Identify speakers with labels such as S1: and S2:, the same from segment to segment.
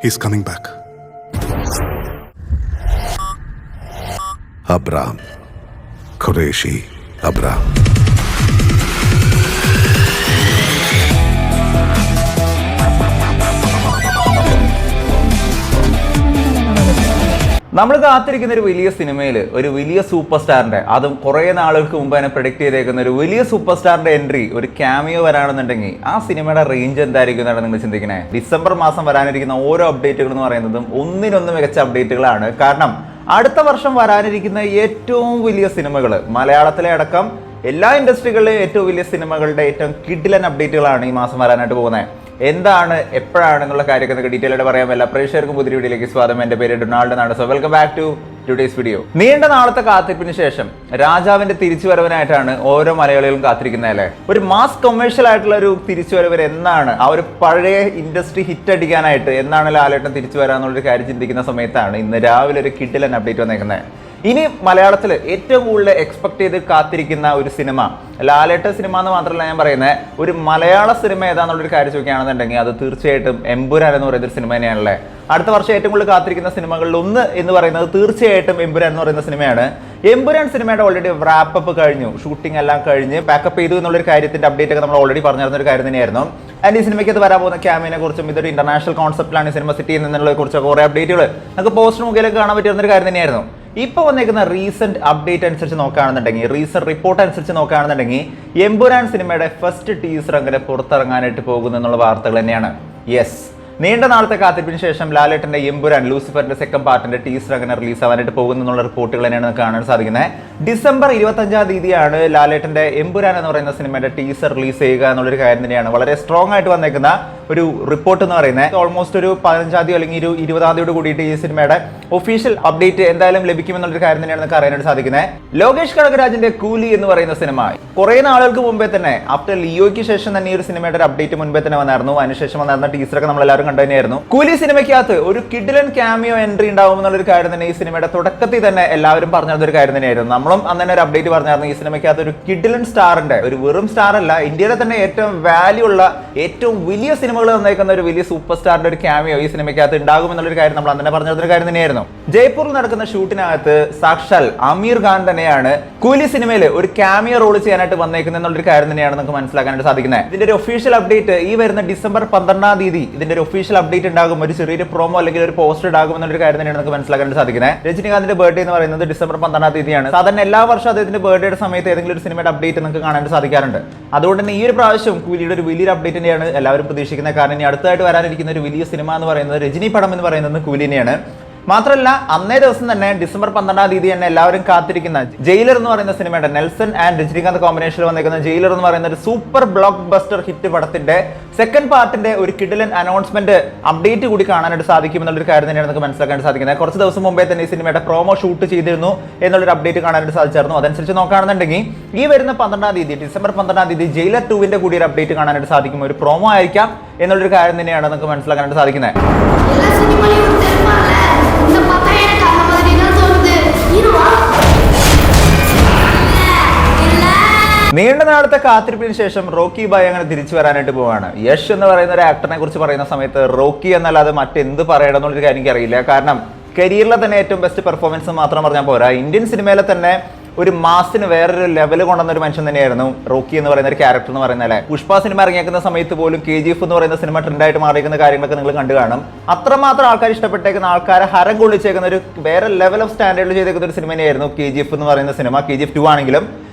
S1: He's coming back. Abraham. Qureshi Abraham.
S2: നമ്മൾ കാത്തിരിക്കുന്ന ഒരു വലിയ സിനിമയിൽ ഒരു വലിയ സൂപ്പർ സ്റ്റാറിന്റെ, അതും കുറേ നാളുകൾക്ക് മുമ്പ് തന്നെ പ്രൊഡിക്ട് ചെയ്തേക്കുന്ന ഒരു വലിയ സൂപ്പർ സ്റ്റാറിന്റെ എൻട്രി, ഒരു ക്യാമിയോ വരാണെന്നുണ്ടെങ്കിൽ ആ സിനിമയുടെ റേഞ്ച് എന്തായിരിക്കും എന്നാണ് നിങ്ങൾ ചിന്തിക്കണേ. ഡിസംബർ മാസം വരാനിരിക്കുന്ന ഓരോ അപ്ഡേറ്റുകൾ എന്ന് പറയുന്നതും ഒന്നിനൊന്ന് മികച്ച അപ്ഡേറ്റുകളാണ്. കാരണം അടുത്ത വർഷം വരാനിരിക്കുന്ന ഏറ്റവും വലിയ സിനിമകൾ, മലയാളത്തിലെ അടക്കം എല്ലാ ഇൻഡസ്ട്രികളിലെയും ഏറ്റവും വലിയ സിനിമകളുടെ ഏറ്റവും കിഡിലൻ അപ്ഡേറ്റുകളാണ് ഈ മാസം വരാനായിട്ട് പോകുന്നത്. എന്താണ്, എപ്പോഴാണെന്നുള്ള കാര്യമൊക്കെ ഡീറ്റെയിൽ ആയിട്ട് പറയാൻ എല്ലാ പ്രേക്ഷകർക്കും പുതിയ വീഡിയോയിലേക്ക് സ്വാഗതം. എൻ്റെ പേര് ഡൊണാൾഡ് എന്നാണ്. So welcome back to today's video. നീണ്ട നാളത്തെ കാത്തിരിപ്പിന് ശേഷം രാജാവിന്റെ തിരിച്ചുവരവിനായിട്ടാണ് ഓരോ മലയാളികളും കാത്തിരിക്കുന്നത് അല്ലേ. ഒരു മാസ് കൊമേഴ്ഷ്യൽ ആയിട്ടുള്ള ഒരു തിരിച്ചുവരവ് എന്നാണ്, ആ ഒരു പഴയ ഇൻഡസ്ട്രി ഹിറ്റ് അടിക്കാനായിട്ട് എന്നാണ് ലാലേട്ടൻ തിരിച്ചു വരാന്നുള്ളൊരു കാര്യം ചിന്തിക്കുന്ന സമയത്താണ് ഇന്ന് രാവിലെ ഒരു കിഡിലൻ അപ്ഡേറ്റ് വന്നേക്കുന്നത്. ഇനി മലയാളത്തിൽ ഏറ്റവും കൂടുതൽ എക്സ്പെക്ട് ചെയ്ത് കാത്തിരിക്കുന്ന ഒരു സിനിമ, ലാലേട്ടൻ സിനിമ എന്ന് മാത്രമല്ല ഞാൻ പറയുന്നത്, ഒരു മലയാള സിനിമ ഏതാന്നുള്ളൊരു കാര്യം ചോദിക്കുകയാണെന്നുണ്ടെങ്കിൽ അത് തീർച്ചയായിട്ടും എമ്പുരാൻ എന്ന് പറയുന്ന ഒരു സിനിമ തന്നെയാണല്ലേ. അടുത്ത വർഷം ഏറ്റവും കൂടുതൽ കാത്തിരിക്കുന്ന സിനിമകളിൽ ഒന്ന് എന്ന് പറയുന്നത് തീർച്ചയായിട്ടും എമ്പുരാൻ എന്ന് പറയുന്ന സിനിമയാണ്. എമ്പുരാൻ സിനിമയുടെ ഓൾറെഡി റാപ്പപ്പ് കഴിഞ്ഞു, ഷൂട്ടിംഗ് എല്ലാം കഴിഞ്ഞ് പാക്കപ്പ് ചെയ്തു എന്നുള്ളൊരു കാര്യത്തിന്റെ അപ്ഡേറ്റ് ഒക്കെ നമ്മൾ ഓൾറെഡി പറഞ്ഞിരുന്ന ഒരു കാര്യം തന്നെയായിരുന്നു. ആൻഡ് ഈ സിനിമയ്ക്ക് അത് വരാൻ പോകുന്ന ക്യാമിനെ കുറിച്ചും ഇതൊരു ഇന്റർനാഷണൽ കോൺസെപ്റ്റിലാണ് ഈ സിനിമ സെറ്റ് ചെയ്യുന്നതിനെ കുറിച്ചൊക്കെ കുറേ അപ്ഡേറ്റുകൾ നമുക്ക് പോസ്റ്റർ മുഖേനൊക്കെ കാണാൻ പറ്റുന്ന ഒരു കാര്യം തന്നെയായിരുന്നു. ഇപ്പോൾ വന്നേക്കുന്ന റീസെന്റ് അപ്ഡേറ്റ് അനുസരിച്ച് നോക്കുകയാണെന്നുണ്ടെങ്കിൽ, റീസെന്റ് റിപ്പോർട്ട് അനുസരിച്ച് നോക്കുകയാണെന്നുണ്ടെങ്കിൽ എമ്പുരാൻ സിനിമയുടെ ഫസ്റ്റ് ടീസർ അങ്ങനെ പുറത്തിറങ്ങാനായിട്ട് പോകുന്നു എന്നുള്ള വാർത്തകൾ തന്നെയാണ്. യെസ്, നീണ്ട നാളത്തെ കാത്തിരിപ്പിന് ശേഷം ലാലേട്ടന്റെ എമ്പുരാൻ ലൂസിഫറിന്റെ സെക്കൻഡ് പാർട്ടിന്റെ ടീസർ അങ്ങനെ റിലീസ് ആവാനായിട്ട് പോകുന്നു എന്നുള്ള റിപ്പോർട്ടുകൾ തന്നെയാണ് കാണാൻ സാധിക്കുന്നത്. ഡിസംബർ 25-ാം തീയതിയാണ് ലാലേട്ടന്റെ എമ്പുരാൻ എന്ന് പറയുന്ന സിനിമയുടെ ടീസർ റിലീസ് ചെയ്യുക എന്നുള്ളൊരു കാര്യം തന്നെയാണ് വളരെ സ്ട്രോങ് ആയിട്ട് വന്നേക്കുന്ന ഒരു റിപ്പോർട്ട് എന്ന് പറയുന്നത്. ഓൾമോസ്റ്റ് ഒരു 15-ാം തീയതി അല്ലെങ്കിൽ 20-ാം തീയതിയോട് കൂടിയിട്ട് ഈ സിനിമയുടെ ഒഫീഷ്യൽ അപ്ഡേറ്റ് എന്തായാലും ലഭിക്കുമെന്നുള്ളൊരു കാര്യം തന്നെയാണ് നമുക്ക് അറിയാനായിട്ട് സാധിക്കുന്നത്. ലോകേഷ് കനകരാജിന്റെ കൂലി എന്ന് പറയുന്ന സിനിമ കുറെ നാളുകൾക്ക് മുമ്പേ തന്നെ, ആഫ്റ്റർ ലിയോയ്ക്ക് ശേഷം തന്നെ ഈ ഒരു സിനിമയുടെ ഒരു അപ്ഡേറ്റ് മുൻപേ തന്നെ വന്നായിരുന്നു. അതിനുശേഷം വന്നിരുന്ന ടീസറൊക്കെ നമ്മളെല്ലാവരും കണ്ടു തന്നെയായിരുന്നു. കൂലി സിനിമയ്ക്കകത്ത് ഒരു കിഡിലൻ ക്യാമിയോ എൻട്രി ഉണ്ടാവും എന്നുള്ളൊരു കാര്യം തന്നെ ഈ സിനിമയുടെ തുടക്കത്തിൽ തന്നെ എല്ലാവരും പറഞ്ഞിരുന്ന ഒരു കാര്യം തന്നെയായിരുന്നു. നമ്മളും അന്ന് തന്നെ ഒരു അപ്ഡേറ്റ് പറഞ്ഞായിരുന്നു, ഈ സിനിമയ്ക്കകത്ത് ഒരു കിഡിലൻ സ്റ്റാറിന്റെ, ഒരു വെറും സ്റ്റാർ അല്ല, ഇന്ത്യയിലെ തന്നെ ഏറ്റവും വാല്യൂ ഉള്ള ഏറ്റവും വലിയ സിനിമകൾ തന്നേക്കുന്ന ഒരു വലിയ സൂപ്പർ സ്റ്റാറിന്റെ ഒരു ക്യാമിയോ ഈ സിനിമയ്ക്കകത്ത് ഉണ്ടാകും എന്നുള്ളൊരു കാര്യം നമ്മൾ അന്ന് തന്നെ പറഞ്ഞിരുന്ന കാര്യം തന്നെയായിരുന്നു. ജയ്പൂരിൽ നടക്കുന്ന ഷൂട്ടിനകത്ത് സാക്ഷാൽ അമീർ ഖാൻ തന്നെയാണ് കൂലി സിനിമയിൽ ഒരു ക്യാമിയോ റോൾ ചെയ്യാനായിട്ട് വന്നേക്കുന്നത് എന്നുള്ളൊരു കാര്യം തന്നെയാണ് നമുക്ക് മനസ്സിലാക്കാനായിട്ട് സാധിക്കുന്നത്. ഇതിന്റെ ഒരു ഒഫീഷ്യൽ അപ്ഡേറ്റ് ഈ വരുന്ന ഡിസംബർ 12-ാം തീയതി ഇതിന്റെ ഒരു ഒഫീഷ്യൽ അപ്ഡേറ്റ് ഉണ്ടാകും, ഒരു ചെറിയൊരു പ്രോമോ അല്ലെങ്കിൽ ഒരു പോസ്റ്റർ ഉണ്ടാകും എന്നൊരു കാര്യം തന്നെയാണ് നമുക്ക് മനസ്സിലാക്കാനായിട്ട് സാധിക്കുന്നത്. രജനികാന്തിന്റെ ബർത്ത്ഡേ എന്ന് പറയുന്നത് ഡിസംബർ 12-ാം തീയതിയാണ്. സാധാരണ എല്ലാ വർഷവും അദ്ദേഹത്തിന്റെ ബർത്ത്ഡേയുടെ സമയത്ത് ഏതെങ്കിലും ഒരു സിനിമയുടെ അപ്ഡേറ്റ് നമുക്ക് കാണാനായിട്ട് സാധിക്കാറുണ്ട്. അതുകൊണ്ട് തന്നെ ഈ ഒരു പ്രാവശ്യം കൂലിയുടെ ഒരു വലിയൊരു അപ്ഡേറ്റ് തന്നെയാണ് എല്ലാവരും പ്രതീക്ഷിക്കുന്നത്. കാരണം ഇനി അടുത്തായിട്ട് വരാനിരിക്കുന്ന ഒരു വലിയ സിനിമ എന്ന് പറയുന്നത്, രജനി പടം എന്ന് പറയുന്നത് കൂലി തന്നെയാണ്. മാത്രമല്ല അന്നേ ദിവസം തന്നെ ഡിസംബർ 12-ാം തീയതി തന്നെ എല്ലാവരും കാത്തിരിക്കുന്ന ജയിലർ എന്ന് പറയുന്ന സിനിമയുടെ നെൽസൺ ആൻഡ് രജനികാന്ത് കോമ്പിനേഷനിൽ വന്നിരിക്കുന്ന ജയിലർ എന്ന് പറയുന്ന ഒരു സൂപ്പർ ബ്ലോക്ക് ബസ്റ്റർ ഹിറ്റ് പടത്തിന്റെ സെക്കൻഡ് പാർട്ടിന്റെ ഒരു കിഡിലൻ അനൗൺസ്മെന്റ് അപ്ഡേറ്റ് കൂടി കാണാനായിട്ട് സാധിക്കും എന്നുള്ളൊരു കാര്യം തന്നെയാണ് നമുക്ക് മനസ്സിലാക്കാൻ സാധിക്കുന്നത്. കുറച്ച് ദിവസം മുമ്പേ തന്നെ ഈ സിനിമയുടെ പ്രോമോ ഷൂട്ട് ചെയ്തിരുന്നു എന്നുള്ളൊരു അപ്ഡേറ്റ് കാണാനായിട്ട് സാധിച്ചായിരുന്നു. അതനുസരിച്ച് നോക്കുകയാണെന്നുണ്ടെങ്കിൽ ഈ വരുന്ന 12-ാം തീയതി, ഡിസംബർ 12-ാം തീയതി ജയിലർ 2-ന്റെ കൂടി ഒരു അപ്ഡേറ്റ് കാണാനായിട്ട് സാധിക്കും. ഒരു പ്രോമോ ആയിരിക്കാം എന്നുള്ളൊരു കാര്യം തന്നെയാണ് നമുക്ക് മനസ്സിലാക്കാനായിട്ട് സാധിക്കുന്നത്. നീണ്ട നാളത്തെ കാത്തിരിപ്പിന് ശേഷം റോക്കി ബായ് അങ്ങനെ തിരിച്ചു വരാനായിട്ട് പോവാണ്. യശ് എന്ന് പറയുന്ന ഒരു ആക്ടറിനെ കുറിച്ച് പറയുന്ന സമയത്ത് റോക്കി എന്നല്ലാതെ മറ്റെന്ത് പറയണം എന്നുള്ളൊരു കാര്യം എനിക്കറിയില്ല. കാരണം കരിയറിലെ തന്നെ ഏറ്റവും ബെസ്റ്റ് പെർഫോമൻസ് മാത്രം പറഞ്ഞാൽ പോരാ, ഇന്ത്യൻ സിനിമയിലെ തന്നെ ഒരു മാസിന് വേറൊരു ലെവൽ കൊണ്ടുവന്ന ഒരു മനുഷ്യൻ തന്നെയായിരുന്നു റോക്കി എന്ന് പറയുന്ന ഒരു ക്യാരക്ടർ എന്ന് പറയുന്നത് അല്ലേ. പുഷ്പ സിനിമ ഇറങ്ങിയേക്കുന്ന സമയത്ത് പോലും KGF എന്ന് പറയുന്ന സിനിമ ട്രെൻഡായിട്ട് മാറിയിരിക്കുന്ന കാര്യങ്ങളൊക്കെ നിങ്ങൾ കണ്ടു കാണും. അത്രമാത്രം ആൾക്കാർ ഇഷ്ടപ്പെട്ടേക്കുന്ന, ആൾക്കാരെ ഹരം കൊള്ളിച്ചേക്കുന്ന ഒരു വേറെ ലെവൽ ഓഫ് സ്റ്റാൻഡേർഡിൽ ചെയ്തേക്കുന്ന ഒരു സിനിമ തന്നെയായിരുന്നു KGF എന്ന് പറയുന്ന സിനിമ. KGF 2 ആണെങ്കിലും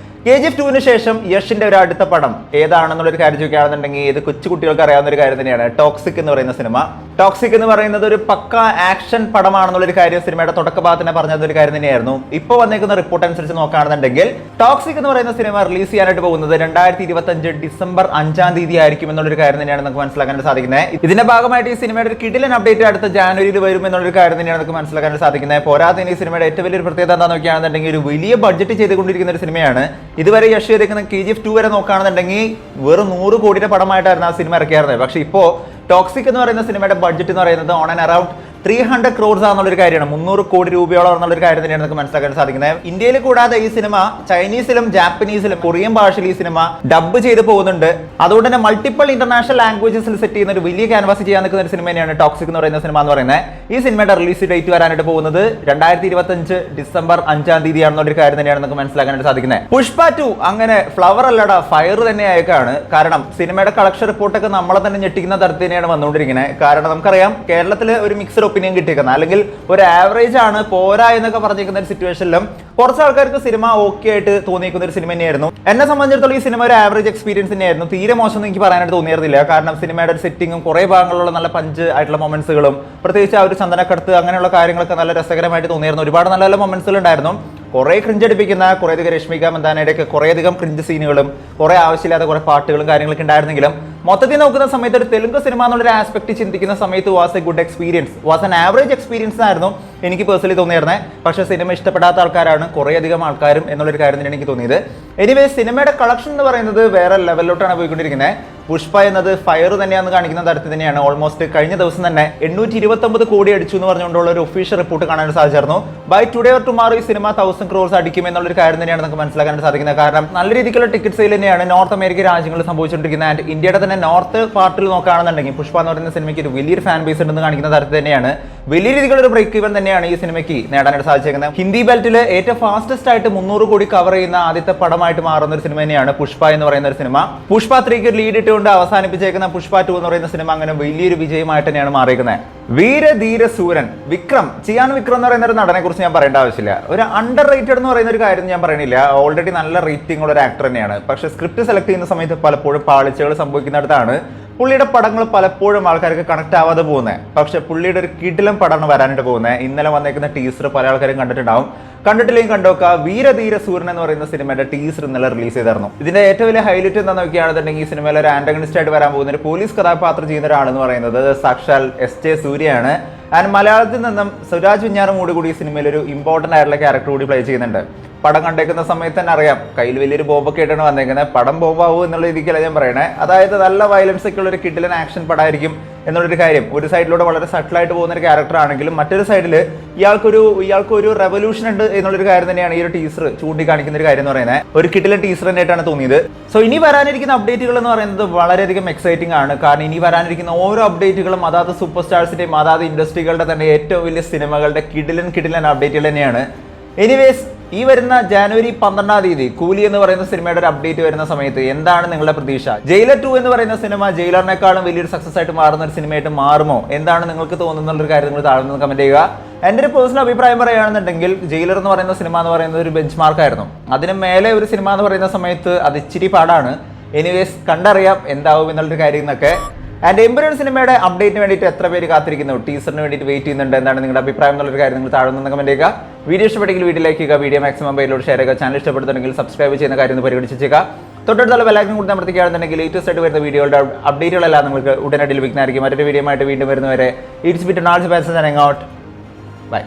S2: KGF 2-ന് ശേഷം യഷിന്റെ ഒരു അടുത്ത പടം ഏതാണെന്നുള്ളൊരു കാര്യം ചോദിക്കുകയാണെന്നുണ്ടെങ്കിൽ ഇത് കൊച്ചു കുട്ടികൾക്ക് അറിയാവുന്ന ഒരു കാര്യം തന്നെയാണ്, ടോക്സിക് എന്ന് പറയുന്ന സിനിമ. ടോക്സിക് എന്ന് പറയുന്നത് ഒരു പക്ക ആക്ഷൻ പടമാണെന്നുള്ളൊരു കാര്യം സിനിമയുടെ തുടക്ക ഭാഗത്തിനെ പറഞ്ഞതൊരു കാര്യം തന്നെയായിരുന്നു. ഇപ്പോൾ വന്നേക്കുന്ന റിപ്പോർട്ട് അനുസരിച്ച് നോക്കുകയാണെന്നുണ്ടെങ്കിൽ ടോക്സിക് എന്ന് പറയുന്ന സിനിമ റിലീസ് ചെയ്യാനായിട്ട് പോകുന്നത് 2025 ഡിസംബർ 5-ാം തീയതി ആയിരിക്കും എന്നുള്ളൊരു കാര്യം തന്നെയാണ് നമുക്ക് മനസ്സിലാക്കാൻ സാധിക്കുന്നത്. ഇതിന്റെ ഭാഗമായിട്ട് ഈ സിനിമയുടെ ഒരു കിഡിലൻ അപ്ഡേറ്റ് അടുത്ത ജാനുവരിയിൽ വരും എന്നുള്ളൊരു കാര്യം തന്നെയാണ് നമുക്ക് മനസ്സിലാക്കാൻ സാധിക്കുന്നത്. പോരാതെ ഈ സിനിമയുടെ ഏറ്റവും വലിയൊരു പ്രത്യേകത എന്താണെന്ന് നോക്കുകയാണെന്നുണ്ടെങ്കിൽ ഒരു വലിയ ബഡ്ജറ്റ് ചെയ്തുകൊണ്ടിരിക്കുന്ന ഒരു സിനിമയാണ്. ഇതുവരെ യശ് ചെയ്തിരിക്കുന്ന KGF 2 വരെ നോക്കുകയാണെന്നുണ്ടെങ്കിൽ വെറും 100 കോടിയുടെ പടമായിട്ടായിരുന്നു ആ സിനിമ ഇറക്കിയായിരുന്നത്. പക്ഷേ ഇപ്പോൾ ടോക്സിക് എന്ന് പറയുന്ന സിനിമയുടെ ബഡ്ജറ്റ് എന്ന് പറയുന്നത് ഓൺ ആൻഡ് അറൌണ്ട് 300 crores ആണെന്നുള്ളൊരു കാര്യമാണ്, 300 കോടി രൂപയോളം എന്നുള്ളൊരു കാര്യം തന്നെയാണ് നമുക്ക് മനസ്സിലാക്കാൻ സാധിക്കുന്നത്. ഇന്ത്യയിൽ കൂടാതെ ഈ സിനിമ ചൈനീസിലും ജാപ്പനീസിലും കൊറിയൻ ഭാഷയിൽ ഈ സിനിമ ഡബ് ചെയ്ത് പോകുന്നുണ്ട്. അതുകൊണ്ട് തന്നെ മൾട്ടിപ്പിൾ ഇന്റർനാഷണൽ ലാംഗ്വേജസിൽ സെറ്റ് ചെയ്യുന്ന ഒരു വലിയ ക്യാൻവാസ് ചെയ്യാൻ നിൽക്കുന്ന ഒരു സിനിമ തന്നെയാണ് ടോക്സിക് എന്ന് പറയുന്ന സിനിമ എന്ന് പറയുന്നത്. ഈ സിനിമയുടെ റിലീസ് ഡേറ്റ് വരാനായിട്ട് പോകുന്നത് 2025 ഡിസംബർ 5-ാം തീയതി ആണെന്നൊരു കാര്യം തന്നെയാണ് നമുക്ക് മനസ്സിലാക്കാനായിട്ട് സാധിക്കുന്നത്. പുഷ്പ 2 അങ്ങനെ ഫ്ലവർ അല്ലടാ ഫയർ തന്നെ ആയേക്കാണ്. കാരണം സിനിമയുടെ കളക്ഷൻ റിപ്പോർട്ടൊക്കെ നമ്മളെ തന്നെ ഞെട്ടിക്കുന്ന തരത്തിൽ തന്നെയാണ് വന്നുകൊണ്ടിരിക്കുന്നത്. കാരണം നമുക്കറിയാം കേരളത്തിൽ ഒരു മിക്സഡ് ഒപ്പീനിയൻ കിട്ടിയേക്കുന്നത്, അല്ലെങ്കിൽ ഒരു ആവറേജ് ആണ് പോരാ എന്നൊക്കെ പറഞ്ഞിരിക്കുന്ന ഒരു സിറ്റുവേഷനിലും കുറച്ച് ആൾക്കാർക്ക് സിനിമ ഓക്കെ ആയിട്ട് തോന്നിയിരിക്കുന്ന ഒരു സിനിമ തന്നെയായിരുന്നു. എന്നെ സംബന്ധിച്ചിടത്തോളം ഈ സിനിമ ഒരു ആവറേജ് എക്സ്പീരിയൻസ് തന്നെയായിരുന്നു. തീരെ മോശം എന്ന് എനിക്ക് പറയാനായിട്ട് തോന്നിയിരുന്നില്ല. കാരണം സിനിമയുടെ ഒരു സെറ്റിങ്ങും കുറേ ഭാഗങ്ങളിലുള്ള നല്ല പഞ്ച് ആയിട്ടുള്ള മൊമെന്റ്സുകളും പ്രത്യേകിച്ച് ആ ഒരു ചന്ദനക്കടത്ത് അങ്ങനെയുള്ള കാര്യങ്ങളൊക്കെ നല്ല രസകരമായിട്ട് തോന്നിയിരുന്നു. ഒരുപാട് നല്ല നല്ല മൊമെന്റ്സുകൾ ഉണ്ടായിരുന്നു. കുറേ ക്രിഞ്ച് അടിപ്പിക്കുന്ന കുറേയധികം രശ്മിക മന്ദാനയുടെയൊക്കെ കുറേയധികം ക്രിഞ്ച് സീനുകളും കുറേ ആവശ്യമില്ലാത്ത കുറേ പാട്ടുകളും കാര്യങ്ങളൊക്കെ ഉണ്ടായിരുന്നെങ്കിലും മൊത്തത്തിൽ നോക്കുന്ന സമയത്ത് ഒരു തെലുങ്ക് സിനിമ എന്നുള്ളൊരു ആസ്പെക്ട് ചിന്തിക്കുന്ന സമയത്ത് was A good experience, was an average experience ആയിരുന്നു എനിക്ക് പേഴ്സണലി തോന്നിയിരുന്നത്. പക്ഷേ സിനിമ ഇഷ്ടപ്പെടാത്ത ആൾക്കാരാണ് കുറേയധികം ആൾക്കാരും എന്നുള്ളൊരു കാര്യം തന്നെയാണ് എനിക്ക് തോന്നിയത്. എനിവേ സിനിമയുടെ കളക്ഷൻ എന്ന് പറയുന്നത് വേറെ ലെവലിലോട്ടാണ് പോയിക്കൊണ്ടിരിക്കുന്നത്. പുഷ്പ എന്നത് ഫയർ തന്നെയാണെന്ന് കാണിക്കുന്ന തരത്തിൽ തന്നെയാണ്. ഓൾമോസ്റ്റ് കഴിഞ്ഞ ദിവസം തന്നെ 829 കോടി അടിച്ചു എന്ന് പറഞ്ഞുകൊണ്ടുള്ള ഒരു ഒഫീഷ്യൽ റിപ്പോർട്ട് കാണാൻ സാധിച്ചിരുന്നു. ബൈ ടുഡേ ഓർ ടുമാറോ ഈ സിനിമ 1000 crores അടിക്കും എന്നുള്ളൊരു കാര്യം തന്നെയാണ് നമുക്ക് മനസ്സിലാക്കാൻ സാധിക്കുന്നത്. കാരണം നല്ല രീതിക്കുള്ള ടിക്കറ്റ് സെയിൽ തന്നെയാണ് നോർത്ത് അമേരിക്ക രാജ്യങ്ങളിൽ സംഭവിച്ചുകൊണ്ടിരിക്കുന്നത്. ആൻഡ് ഇന്ത്യയുടെ തന്നെ നോർത്ത് പാർട്ടിൽ നോക്കുകയാണെന്നുണ്ടെങ്കിൽ പുഷ്പ എന്ന് പറയുന്ന സിനിമയ്ക്ക് ഒരു വലിയൊരു ഫാൻ ബേസ് ഉണ്ടെന്ന് കാണിക്കുന്ന തരത്തിൽ തന്നെയാണ്. വലിയ രീതിയിലുള്ള ഒരു ബ്രേക്ക് ഈവൻ തന്നെയാണ് ഈ സിനിമയ്ക്ക് നേടാനായിട്ട് സാധിച്ചേക്കുന്നത്. ഹിന്ദി ബെൽറ്റിൽ ഏറ്റവും ഫാസ്റ്റസ്റ്റ് ആയിട്ട് 300 കോടി കവർ ചെയ്യുന്ന ആദ്യത്തെ പടമായിട്ട് മാറുന്ന ഒരു സിനിമ തന്നെയാണ് പുഷ്പ എന്ന് പറയുന്ന ഒരു സിനിമ. പുഷ്പ 3ക്ക് ലീഡ് ഇട്ടുകൊണ്ട് അവസാനിപ്പിച്ചേക്കുന്ന പുഷ്പ 2 എന്ന് പറയുന്ന സിനിമ അങ്ങനെ വലിയൊരു വിജയമായിട്ട് തന്നെയാണ് മാറിയിരിക്കുന്നത്. വീരധീര സൂരൻ വിക്രം വിക്രം എന്ന് പറയുന്ന ഒരു നടനെ കുറിച്ച് ഞാൻ പറയേണ്ട ആവശ്യമില്ല. ഒരു അണ്ടർ റേറ്റഡ് എന്ന് പറയുന്ന ഒരു കാര്യം ഞാൻ പറയണില്ല. ഓൾറെഡി നല്ല റേറ്റിംഗ് ഉള്ള ഒരു ആക്ടർ തന്നെയാണ്. പക്ഷേ സ്ക്രിപ്റ്റ് സെലക്ട് ചെയ്യുന്ന സമയത്ത് പലപ്പോഴും പാളിച്ചകൾ സംഭവിക്കുന്നിടത്താണ് പുള്ളിയുടെ പടങ്ങൾ പലപ്പോഴും ആൾക്കാർക്ക് കണക്ട് ആവാതെ പോകുന്നത്. പക്ഷെ പുള്ളിയുടെ ഒരു കിടിലം പടമാണ് വരാനായിട്ട് പോകുന്നത്. ഇന്നലെ വന്നേക്കുന്ന ടീസർ പല ആൾക്കാരും കണ്ടിട്ടുണ്ടാവും. കണ്ടിട്ടില്ലെങ്കിൽ കണ്ടോക്കുക. വീരധീര സൂര്യൻ എന്ന് പറയുന്ന സിനിമയുടെ ടീസർ ഇന്നലെ റിലീസ് ചെയ്തായിരുന്നു. ഇതിന്റെ ഏറ്റവും വലിയ ഹൈലൈറ്റ് എന്താ നോക്കുകയാണെന്നുണ്ടെങ്കിൽ ഈ സിനിമയിൽ ഒരു ആന്റഗണിസ്റ്റ് ആയിട്ട് വരാൻ പോകുന്ന ഒരു പോലീസ് കഥാപാത്രം ചെയ്യുന്ന ഒരാളെന്ന് പറയുന്നത് സാക്ഷാൽ SJ സൂര്യയാണ്. ആൻഡ് മലയാളത്തിൽ നിന്നും സുരാജ് വെഞ്ഞാറമൂട് കൂടി ഈ സിനിമയിൽ ഒരു ഇമ്പോർട്ടന്റ് ആയിട്ടുള്ള ക്യാരക്ടർ കൂടി പ്ലേ ചെയ്യുന്നുണ്ട്. പടം കണ്ടേക്കുന്ന സമയത്ത് തന്നെ അറിയാം കയ്യിൽ വലിയൊരു ബോംബൊക്കെ ആയിട്ടാണ് വന്നേക്കുന്നത്. പടം ബോംബാവും എന്നുള്ള രീതിക്കല്ല ഞാൻ പറയണേ. അതായത് നല്ല വയലൻസ് ഒക്കെ ഉള്ള ഒരു കിഡിലൻ ആക്ഷൻ പടമായിരിക്കും എന്നുള്ളൊരു കാര്യം. ഒരു സൈഡിലൂടെ വളരെ സട്ടിലായിട്ട് പോകുന്ന ഒരു ക്യാരക്ടർ ആണെങ്കിലും മറ്റൊരു സൈഡിൽ ഇയാൾക്കൊരു റെവല്യൂഷൻ ഉണ്ട് എന്നുള്ളൊരു കാര്യം തന്നെയാണ് ഈ ഒരു ടീസർ ചൂണ്ടിക്കാണിക്കുന്ന ഒരു കാര്യം എന്ന് പറയുന്നത്. ഒരു കിഡിലൻ ടീസർ തന്നെയായിട്ടാണ് തോന്നിയത്. സോ ഇനി വരാനിരിക്കുന്ന അപ്ഡേറ്റുകൾ എന്ന് പറയുന്നത് വളരെയധികം എക്സൈറ്റിംഗ് ആണ്. കാരണം ഇനി വരാനിരിക്കുന്ന ഓരോ അപ്ഡേറ്റുകളും അതാത് സൂപ്പർ സ്റ്റാർസിന്റെയും അതാത് ഇൻഡസ്ട്രികളുടെ തന്നെ ഏറ്റവും വലിയ സിനിമകളുടെ കിഡിലൻ അപ്ഡേറ്റുകൾ തന്നെയാണ്. എനിവേസ് ഈ വരുന്ന ജനുവരി 12-ാം തീയതി കൂലി എന്ന് പറയുന്ന സിനിമയുടെ ഒരു അപ്ഡേറ്റ് വരുന്ന സമയത്ത് എന്താണ് നിങ്ങളുടെ പ്രതീക്ഷ? ജയിലർ 2 എന്ന് പറയുന്ന സിനിമ ജയിലറിനേക്കാളും വലിയൊരു സക്സസ് ആയിട്ട് മാറുന്ന ഒരു സിനിമയായിട്ട് മാറുമോ? എന്താണ് നിങ്ങൾക്ക് തോന്നുന്ന ഒരു കാര്യം നിങ്ങൾ താഴെ നിന്ന് കമന്റ് ചെയ്യുക. എൻ്റെ ഒരു പേഴ്സണൽ അഭിപ്രായം പറയുകയാണെന്നുണ്ടെങ്കിൽ ജയിലർ എന്ന് പറയുന്ന സിനിമ എന്ന് പറയുന്നത് ഒരു ബെഞ്ച് മാർക്കായിരുന്നു. അതിന് മേലെ ഒരു സിനിമ എന്ന് പറയുന്ന സമയത്ത് അത് ഇച്ചിരി പാടാണ്. എനിവേസ് കണ്ടറിയാം എന്താവും എന്നുള്ളൊരു കാര്യം എന്നൊക്കെ. ആൻഡ് എമ്പുരാൻ സിനിമയുടെ അപ്ഡേറ്റിന് വേണ്ടിയിട്ട് എത്ര പേര് കാത്തിരിക്കുന്നു? ടീസറിന് വേണ്ടിയിട്ട് വെയിറ്റ് ചെയ്യുന്നുണ്ട്. എന്താണ് നിങ്ങളുടെ അഭിപ്രായം എന്നുള്ളൊരു കാര്യം നിങ്ങൾ താഴെ നിന്ന് കമന്റ് ചെയ്യുക. വീഡിയോ ഇഷ്ടപ്പെട്ടെങ്കിൽ വീഡിയോ ലൈക്ക് ചെയ്യുക. വീഡിയോ മാക്സിമം പേരിലോട്ട് ഷെയർ ചെയ്യുക. ചാനൽ ഇഷ്ടപ്പെടുന്നുണ്ടെങ്കിൽ സബ്സ്ക്രൈബ് ചെയ്യുന്ന കാര്യം പരിഗണിച്ചേക്കുക. തൊട്ടടുത്തുള്ള ബെല്ലൈക്കൺ കൂടി അമർത്തിക്കുകയാണെന്നുണ്ടെങ്കിൽ ലേറ്റസ്റ്റ് ആയിട്ട് വരുന്ന വീഡിയോയുടെ അപ്ഡേറ്റുകളെല്ലാം നിങ്ങൾക്ക് ഉടനടി ലഭിക്കുന്നതായിരിക്കും. മറ്റൊരു വീഡിയോ ആയിട്ട് വീണ്ടും വരുന്നവരെ ഇറ്റ്സ് ബിറ്റ് നാൾസ് ബൈ.